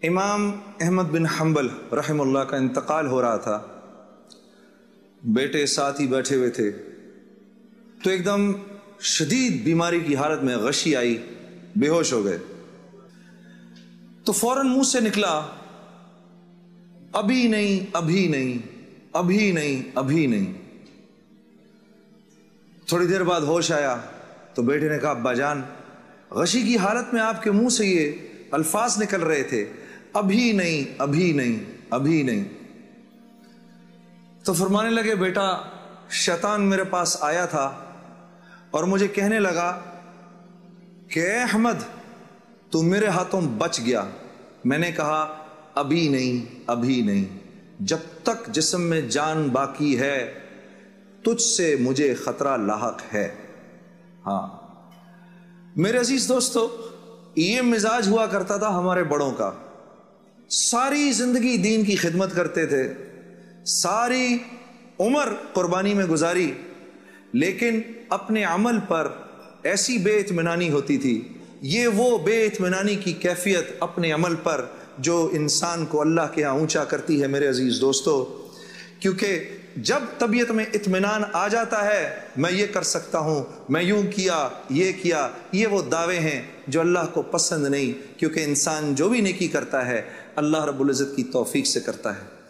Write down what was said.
امام احمد بن حنبل رحم اللہ کا انتقال ہو رہا تھا، بیٹے ساتھ ہی بیٹھے ہوئے تھے، تو ایک دم شدید بیماری کی حالت میں غشی آئی، بے ہوش ہو گئے۔ تو فوراً منہ سے نکلا، ابھی نہیں ابھی نہیں ابھی نہیں ابھی نہیں۔ تھوڑی دیر بعد ہوش آیا تو بیٹے نے کہا، ابا جان، غشی کی حالت میں آپ کے منہ سے یہ الفاظ نکل رہے تھے، ابھی نہیں ابھی نہیں ابھی نہیں۔ تو فرمانے لگے، بیٹا، شیطان میرے پاس آیا تھا اور مجھے کہنے لگا کہ اے احمد، تو میرے ہاتھوں بچ گیا۔ میں نے کہا ابھی نہیں ابھی نہیں، جب تک جسم میں جان باقی ہے تجھ سے مجھے خطرہ لاحق ہے۔ ہاں میرے عزیز دوستو، یہ مزاج ہوا کرتا تھا ہمارے بڑوں کا، ساری زندگی دین کی خدمت کرتے تھے، ساری عمر قربانی میں گزاری، لیکن اپنے عمل پر ایسی بے اطمینانی ہوتی تھی۔ یہ وہ بے اطمینانی کی کیفیت اپنے عمل پر جو انسان کو اللہ کے ہاں اونچا کرتی ہے میرے عزیز دوستو، کیونکہ جب طبیعت میں اطمینان آ جاتا ہے، میں یہ کر سکتا ہوں، میں یوں کیا، یہ وہ دعوے ہیں جو اللہ کو پسند نہیں، کیونکہ انسان جو بھی نیکی کرتا ہے اللہ رب العزت کی توفیق سے کرتا ہے۔